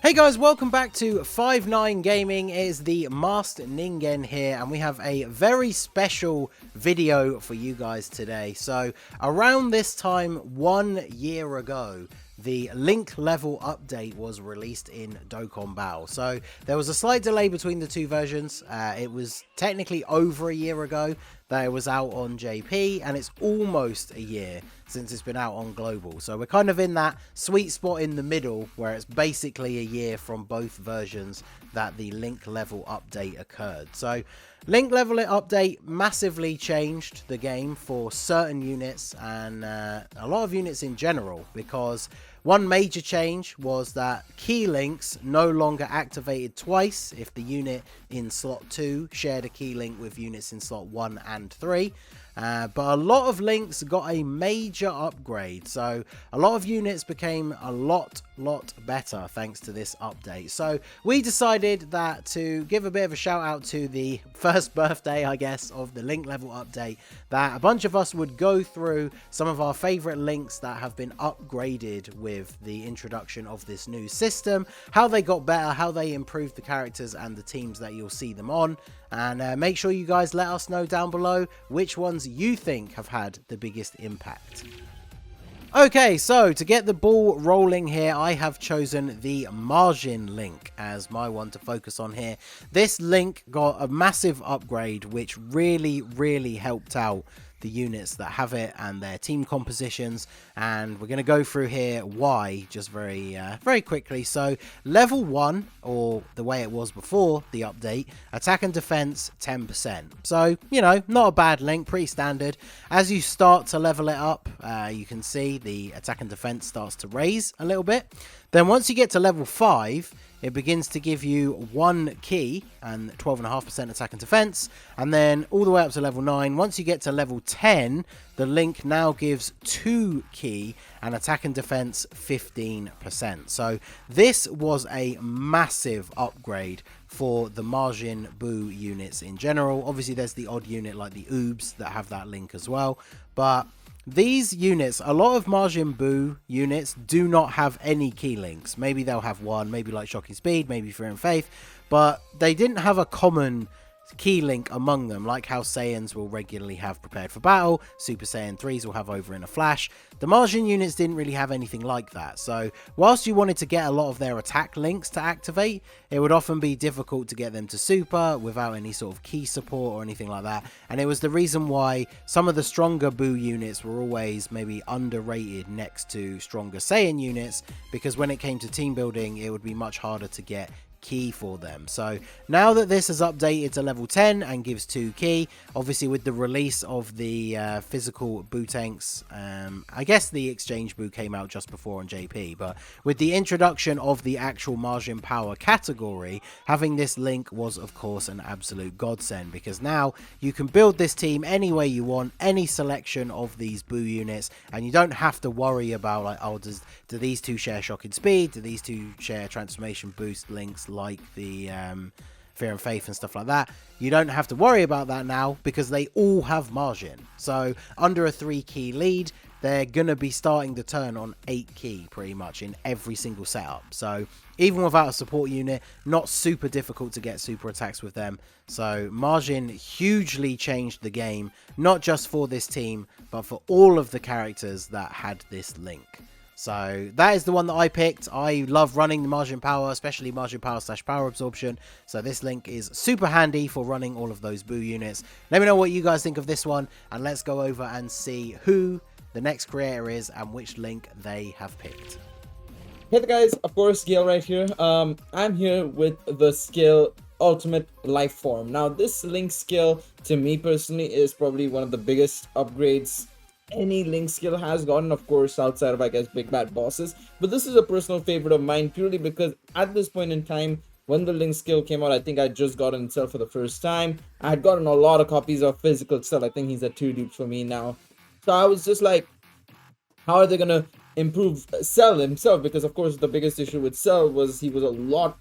Hey guys, welcome back to 5-9 Gaming. It is the Masked Ningen here, and we have a very special video for you guys today. So, around this time 1 year ago, the link level update was released in Dokkan. So there was a slight delay between the two versions. It was technically over a year ago that it was out on JP, and it's almost a year since it's been out on global. So we're kind of in that sweet spot in the middle where it's basically a year from both versions that the link level update occurred. So link level update massively changed the game for certain units and a lot of units in general, because one major change was that key links no longer activated twice if the unit in slot 2 shared a key link with units in slot 1 and 3. But a lot of links got a major upgrade, so a lot of units became a lot better thanks to this update. So we decided that to give a bit of a shout out to the first birthday, I guess, of the link level update, that a bunch of us would go through some of our favorite links that have been upgraded with the introduction of this new system, how they got better, how they improved the characters and the teams that you'll see them on. And make sure you guys let us know down below which ones you think have had the biggest impact. Okay, so to get the ball rolling here, I have chosen the Majin link as my one to focus on here. This link got a massive upgrade which really helped out the units that have it and their team compositions, and we're going to go through here why just very quickly. So level 1, or the way it was before the update, attack and defense 10%. So, you know, not a bad link, pretty standard. As you start to level it up, you can see the attack and defense starts to raise a little bit. Then once you get to level 5, it begins to give you 1 key and 12.5% attack and defense. And then all the way up to level 9. Once you get to level 10, the link now gives 2 key and attack and defense 15%. So this was a massive upgrade for the Majin Buu units in general. Obviously there's the odd unit like the Oobs that have that link as well. But these units, a lot of Majin Buu units do not have any key links. Maybe they'll have one, maybe like Shocking Speed, maybe Fear and Faith, but they didn't have a common key link among them, like how Saiyans will regularly have Prepared for Battle, Super Saiyan 3s will have Over in a Flash. The Majin units didn't really have anything like that, so whilst you wanted to get a lot of their attack links to activate, it would often be difficult to get them to super without any sort of key support or anything like that, and it was the reason why some of the stronger Buu units were always maybe underrated next to stronger Saiyan units, because when it came to team building, it would be much harder to get key for them. So now that this has updated to level 10 and gives 2 key, obviously with the release of the physical Buu tanks, I guess the exchange Buu came out just before on JP, but with the introduction of the actual Majin power category, having this link was of course an absolute godsend, because now you can build this team any way you want, any selection of these Buu units, and you don't have to worry about like, oh, do these two share Shocking Speed, do these two share transformation boost links like the Fear and Faith and stuff like that. You don't have to worry about that now because they all have Majin. So under a 3 key lead, they're gonna be starting the turn on 8 key pretty much in every single setup. So even without a support unit, not super difficult to get super attacks with them. So Majin hugely changed the game, not just for this team, but for all of the characters that had this link. So that is the one that I picked. I love running the Majin Power, especially Majin Power / Power Absorption. So this link is super handy for running all of those Buu units. Let me know what you guys think of this one, and let's go over and see who the next creator is and which link they have picked. Hey there guys, of course Gail right here. I'm here with the skill Ultimate Lifeform. Now this link skill to me personally is probably one of the biggest upgrades any link skill has gotten, of course outside of I guess big bad bosses, but this is a personal favorite of mine purely because at this point in time when the link skill came out, I think I just got in Cell for the first time. I had gotten a lot of copies of physical Cell. I think he's at 2 dupes for me now, so I was just like, how are they gonna improve Cell himself? Because of course the biggest issue with Cell was he was a lot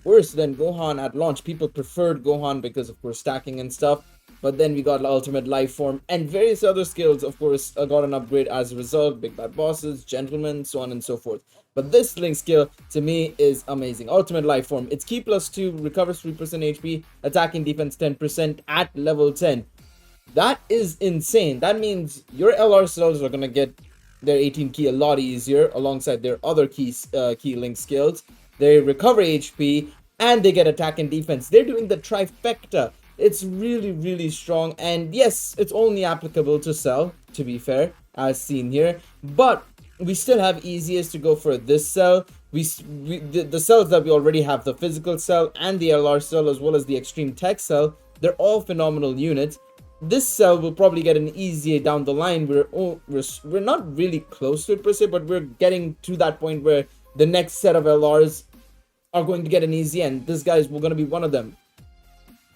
worse than Gohan at launch. People preferred Gohan because of course stacking and stuff. but then we got ultimate life form, and various other skills, of course, got an upgrade as a result. Big bad bosses, gentlemen, so on and so forth. But this link skill to me is amazing. Ultimate life form. It's ki +2, recovers 3% HP, attacking defense 10% at level 10. That is insane. That means your LR cells are gonna get their 18 key a lot easier alongside their other key link skills. They recover HP and they get attack and defense. They're doing the trifecta. It's really, really strong. And yes, it's only applicable to Cell, to be fair, as seen here. But we still have easiest to go for this cell. The cells that we already have, the physical cell and the LR cell, as well as the extreme tech cell, they're all phenomenal units. This cell will probably get an easier down the line. We're not really close to it per se, but we're getting to that point where the next set of LRs are going to get an easy, and this guy is going to be one of them.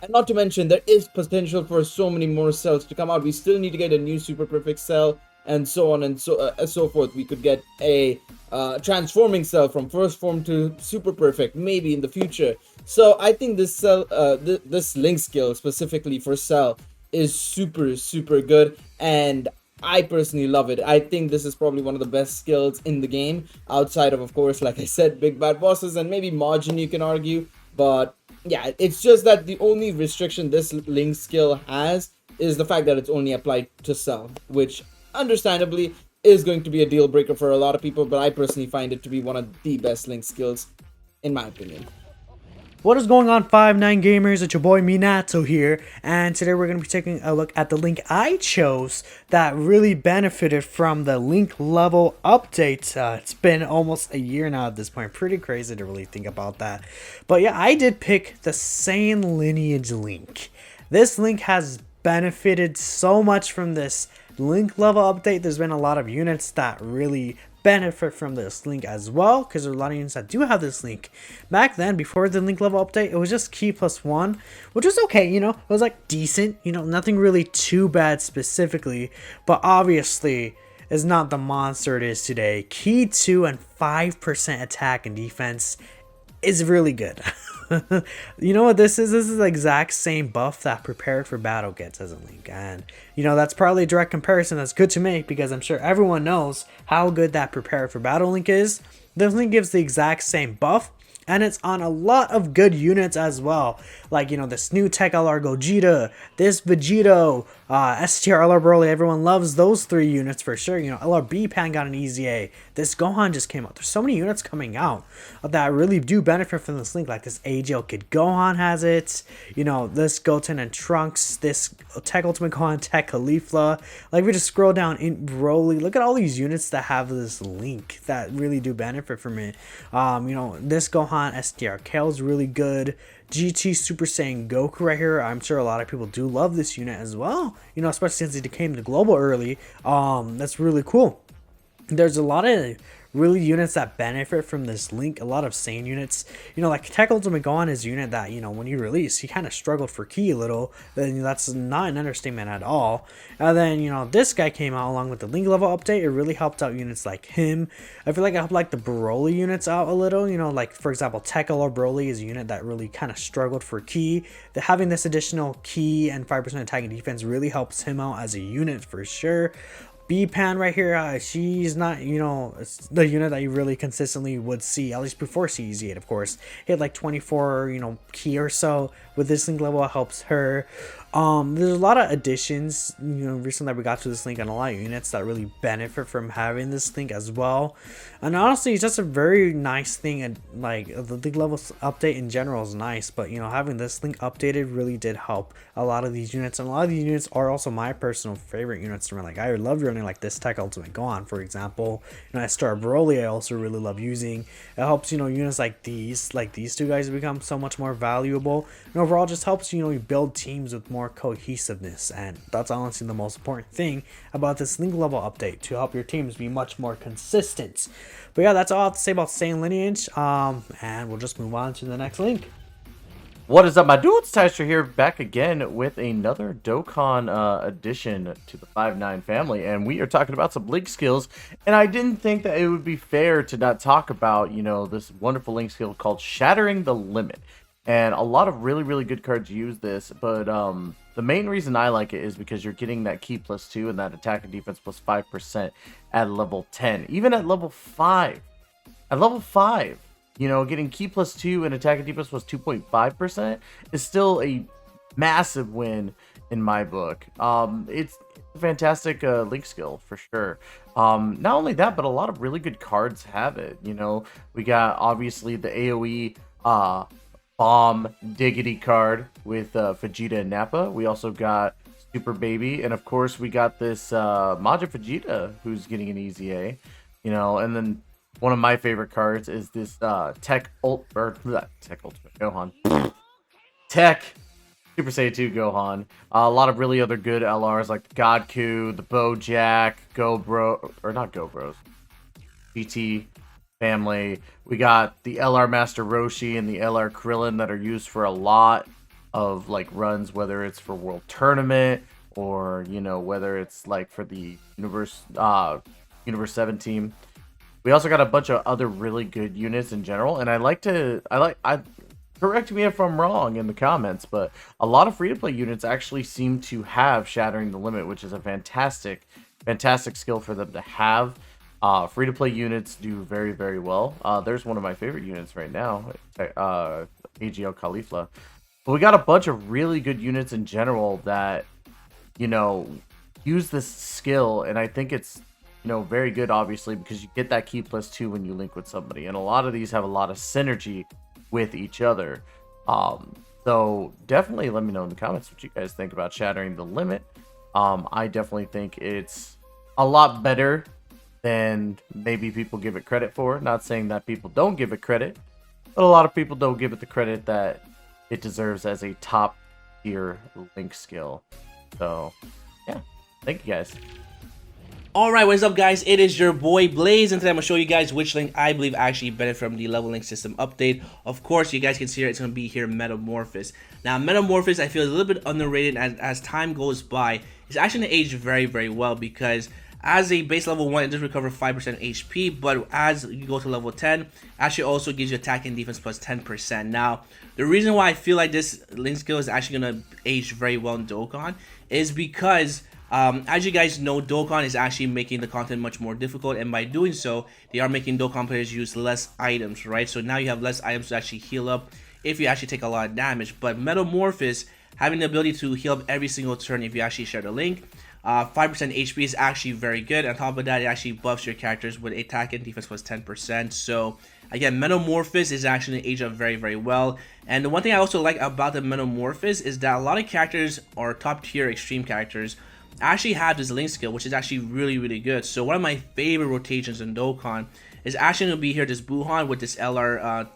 And not to mention, there is potential for so many more cells to come out. We still need to get a new super perfect cell, and so on and so forth. We could get a transforming cell from first form to super perfect maybe in the future. So I think this cell, this link skill specifically for Cell is super good, and I personally love it. I think this is probably one of the best skills in the game, outside of course, like I said, big bad bosses and maybe Majin, you can argue. But yeah, it's just that the only restriction this link skill has is the fact that it's only applied to Cell, which understandably is going to be a deal breaker for a lot of people, but I personally find it to be one of the best link skills in my opinion. What is going on, 5-9 gamers? It's your boy Minato here, and today we're going to be taking a look at the link I chose that really benefited from the link level update. It's been almost a year now at this point. Pretty crazy to really think about that. But yeah, I did pick the Saiyan lineage link. This link has benefited so much from this link level update. There's been a lot of units that really benefit from this link as well, because there are a lot of units that do have this link. Back then, before the link level update, it was just ki +1, which was okay, you know, it was like decent, you know, nothing really too bad specifically, but obviously is not the monster it is today. Ki 2 and 5% attack and defense is really good. You know what this is? This is the exact same buff that Prepared for Battle gets as a link, and you know that's probably a direct comparison that's good to make, because I'm sure everyone knows how good that Prepared for Battle link is. This link gives the exact same buff, and it's on a lot of good units as well, like, you know, this new Tech LR Gogeta, this Vegito, STR LR Broly. Everyone loves those 3 units for sure. You know, LR Pan got an easy A. This Gohan just came out. There's so many units coming out that really do benefit from this link, like this AGL Kid Gohan has it, you know, this Goten and Trunks, this Tech Ultimate Gohan, Tech Caulifla. Like, we just scroll down in Broly, look at all these units that have this link that really do benefit from it. You know, this Gohan STR Kale is really good. GT Super Saiyan Goku right here. I'm sure a lot of people do love this unit as well, you know, especially since it came to global early. That's really cool. There's a lot of really units that benefit from this link. A lot of Saiyan units, you know, like Tech Ultimate Gohan is a unit that, you know, when he released, he kind of struggled for ki a little. Then that's not an understatement at all. And then, you know, this guy came out along with the link level update. It really helped out units like him. I feel like it helped like the Broly units out a little, you know, like for example, Tech LR Broly is a unit that really kind of struggled for ki. Having this additional ki and 5% attack and defense really helps him out as a unit for sure. Pan right here, she's not, you know, the unit that you really consistently would see, at least before CZ8, of course. Hit like 24, you know, ki or so. With this link level, it helps her. There's a lot of additions, you know, recently that we got to this link, and a lot of units that really benefit from having this link as well. And honestly, it's just a very nice thing, and like the link level update in general is nice, but you know, having this link updated really did help a lot of these units, and a lot of these units are also my personal favorite units to run. Like, I love running like this Tech Ultimate Gohan, for example. You know, STR Broly I also really love using. It helps, you know, units like these 2 guys become so much more valuable, and overall just helps, you know, you build teams with more cohesiveness, and that's honestly the most important thing about this link level update, to help your teams be much more consistent. But yeah, that's all I have to say about Saiyan lineage, and we'll just move on to the next link. What is up, my dudes? Tystra here, back again with another Dokkan addition to the 5-9 family, and we are talking about some link skills. And I didn't think that it would be fair to not talk about, you know, this wonderful link skill called Shattering the Limit. And a lot of really good cards use this, but the main reason I like it is because you're getting that key +2 and that attack and defense +5% at level 10, even at level 5. At level 5, you know, getting key +2 and attack and defense +2.5% is still a massive win in my book. It's a fantastic link skill for sure. Not only that, but a lot of really good cards have it. You know, we got obviously the AoE bomb diggity card with Vegeta and Nappa. We also got Super Baby, and of course we got this Majin Vegeta who's getting an easy A. You know, and then one of my favorite cards is this Tech Ultimate Gohan. Tech Super Saiyan 2 Gohan. A lot of really other good LRs like the Godku, the Bojack, GT family. We got the LR Master Roshi and the LR Krillin that are used for a lot of like runs, whether it's for World Tournament or, you know, whether it's like for the Universe 7 team. We also got a bunch of other really good units in general, and correct me if I'm wrong in the comments, but a lot of free-to-play units actually seem to have Shattering the Limit, which is a fantastic skill for them to have. Free-to-play units do very well. There's one of my favorite units right now, AGL Khalifa. But we got a bunch of really good units in general that, you know, use this skill, and I think it's, you know, very good, obviously, because you get that key +2 when you link with somebody, and a lot of these have a lot of synergy with each other. So definitely let me know in the comments what you guys think about Shattering the Limit. I definitely think it's a lot better than maybe people give it credit for. Not saying that people don't give it credit, but a lot of people don't give it the credit that it deserves as a top tier link skill. So yeah, thank you guys. Alright, what is up guys? It is your boy Blaze, and today I'm going to show you guys which link I believe actually benefit from the level link system update. Of course, you guys can see here, it's going to be here Metamorphosis. Now, Metamorphosis, I feel is a little bit underrated as time goes by. It's actually going to age very well, because as a base level 1, it does recover 5% HP, but as you go to level 10, actually also gives you attack and defense plus 10%. Now, the reason why I feel like this link skill is actually going to age very well in Dokkan is because as you guys know, Dokkan is actually making the content much more difficult, and by doing so, they are making Dokkan players use less items, right? So now you have less items to actually heal up if you actually take a lot of damage. But Metamorphosis, having the ability to heal up every single turn if you actually share the link, 5% HP is actually very good. On top of that, it actually buffs your characters with attack and defense plus 10%. So again, Metamorphosis is actually age up very well. And the one thing I also like about the Metamorphosis is that a lot of characters, or top tier extreme characters, actually have this link skill, which is actually really good. So one of my favorite rotations in Dokkan is actually going to be here this Buhan with this LR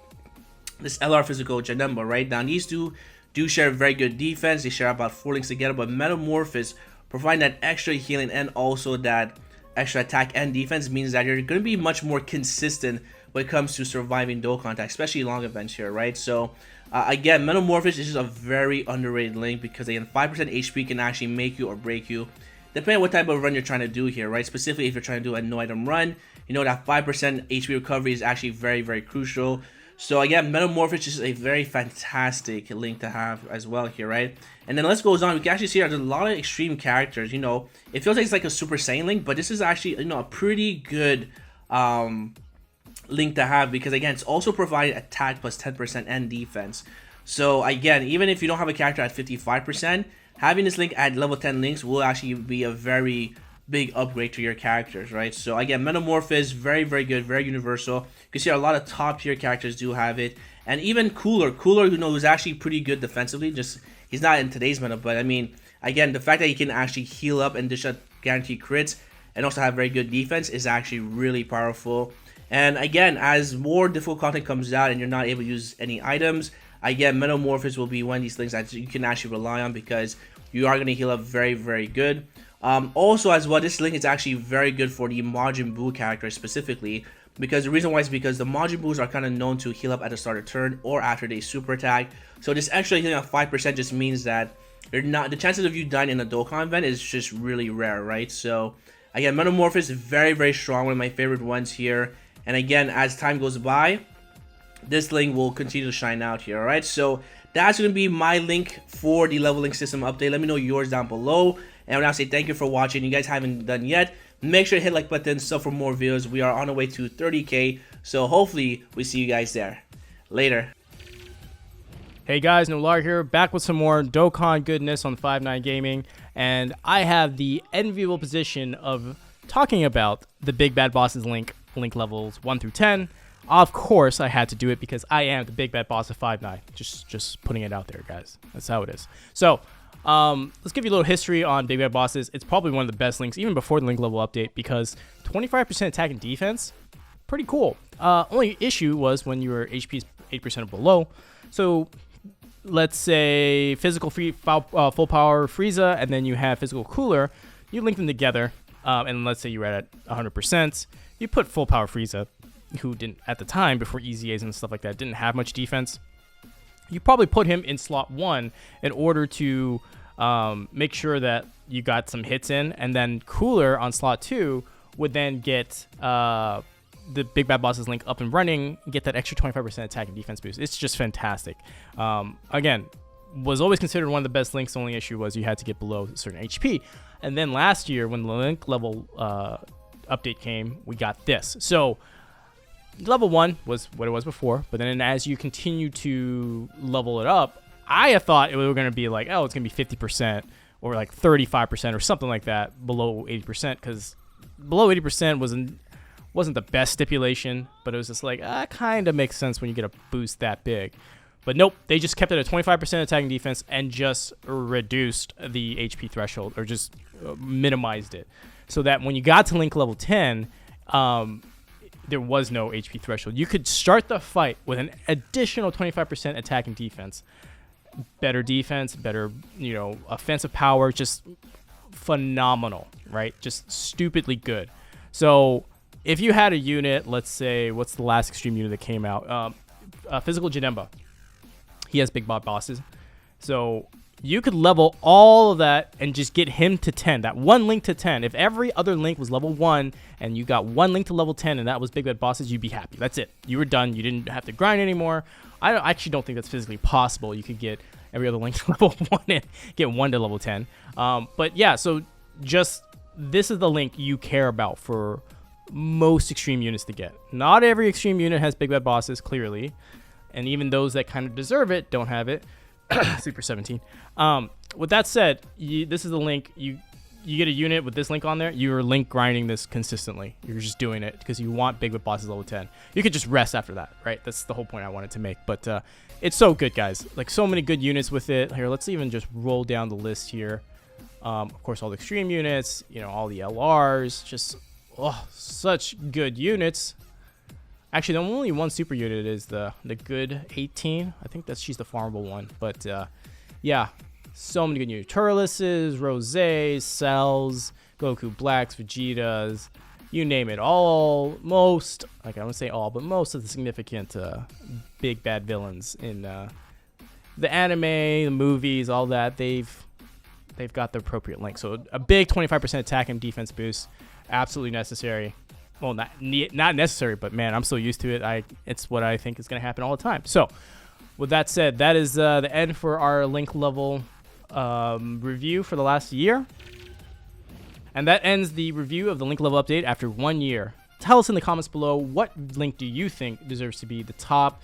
physical Janemba, right? Now these two do share very good defense. They share about 4 links together, but Metamorphosis providing that extra healing and also that extra attack and defense means that you're going to be much more consistent when it comes to surviving Dokkan attack, especially long events here, right? So again, Metamorphosis is just a very underrated link, because again, 5% HP can actually make you or break you, depending on what type of run you're trying to do here, right? Specifically, if you're trying to do a no item run, you know that 5% HP recovery is actually very crucial. So again, Metamorphosis is a very fantastic link to have as well here, right? And then let's go on. We can actually see there's a lot of extreme characters. You know, it feels like it's like a Super Saiyan link, but this is actually, you know, a pretty good link to have, because again, it's also providing attack plus 10% and defense. So again, even if you don't have a character at 55%, having this link at level 10 links will actually be a very big upgrade to your characters, right? So again, Metamorphosis, very good, very universal. You can see a lot of top tier characters do have it, and even Cooler, you know, who's actually pretty good defensively. Just he's not in today's meta, but I mean, again, the fact that he can actually heal up and dish out guaranteed crits and also have very good defense is actually really powerful. And again, as more difficult content comes out and you're not able to use any items, again, Metamorphosis will be one of these things that you can actually rely on, because you are going to heal up very good. Also as well, this link is actually very good for the Majin Buu character specifically, because the reason why is because the Majin Buus are kind of known to heal up at the start of turn or after they super attack. So this extra healing of 5% just means that you're not, the chances of you dying in a Dokkan event is just really rare, right? So again, Metamorphosis is very strong, one of my favorite ones here. And again, as time goes by, this link will continue to shine out here. All right, so that's going to be my link for the leveling system update. Let me know yours down below. And I'll say thank you for watching. You guys haven't done yet, make sure to hit like button, sub for more videos. We are on our way to 30K, so hopefully we see you guys there. Later. Hey guys, Nolar here, back with some more Dokkan goodness on 5-9 Gaming, and I have the enviable position of talking about the Big Bad Bosses link levels 1 through 10. Of course, I had to do it because I am the Big Bad Boss of 5-9. Just putting it out there, guys. That's how it is. So, let's give you a little history on Big Bad Bosses. It's probably one of the best links, even before the link level update, because 25% attack and defense, pretty cool. Only issue was when you were HP 8% or below. So, let's say physical full power Frieza, and then you have physical cooler. You link them together, and let's say you were at 100%. You put full power Frieza, who didn't, at the time, before EZAs and stuff like that, didn't have much defense. You probably put him in slot 1 in order to make sure that you got some hits in, and then Cooler on slot 2 would then get the Big Bad Bosses link up and running, get that extra 25% attack and defense boost. It's just fantastic. Again, was always considered one of the best links. The only issue was you had to get below a certain HP. And then last year, when the link level update came, we got this. So level 1 was what it was before, but then as you continue to level it up, I thought it was going to be like, oh, it's going to be 50% or like 35% or something like that below 80%, because below 80% wasn't the best stipulation, but it was just like, kind of makes sense when you get a boost that big. But nope, they just kept it at 25% attacking defense and just reduced the HP threshold, or just minimized it, so that when you got to link level 10, there was no HP threshold. You could start the fight with an additional 25% attacking defense. Better defense, better, offensive power, just phenomenal, right? Just stupidly good. So if you had a unit, let's say, what's the last extreme unit that came out? Physical Janemba. He has Big Bad Bosses. So you could level all of that and just get him to 10. That one link to 10. If every other link was level 1 and you got one link to level 10 and that was Big Bad Bosses, you'd be happy. That's it. You were done. You didn't have to grind anymore. I actually don't think that's physically possible. You could get every other link to level 1 and get 1 to level 10. But yeah, so just this is the link you care about for most extreme units to get. Not every extreme unit has Big Bad Bosses, clearly. And even those that kind of deserve it don't have it. Super 17. With that said, this is the link. You get a unit with this link on there, you're link grinding this consistently. You're just doing it because you want Big Bad Bosses level 10. You could just rest after that, right? That's the whole point I wanted to make. But it's so good, guys. Like, so many good units with it. Here, let's even just roll down the list here. Of course, all the extreme units, all the LRs, just such good units. Actually, the only one super unit is the good 18. I think she's the farmable one. But yeah, so many good units. Turleses, Rosés, Cells, Goku Blacks, Vegetas, you name it. Most, like I wouldn't say all, but most of the significant big bad villains in the anime, the movies, all that, they've got the appropriate link. So a big 25% attack and defense boost, absolutely necessary. Well, not necessary, but man, I'm so used to it. It's what I think is going to happen all the time. So, with that said, that is the end for our link level review for the last year. And that ends the review of the link level update after 1 year. Tell us in the comments below, what link do you think deserves to be the top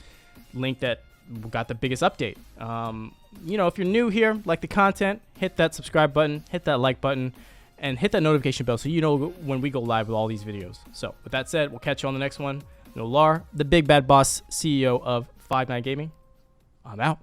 link that got the biggest update? If you're new here, like the content, hit that subscribe button, hit that like button, and hit that notification bell so you know when we go live with all these videos. So, with that said, we'll catch you on the next one. Nolar, the Big Bad Boss, CEO of 5-9 Gaming. I'm out.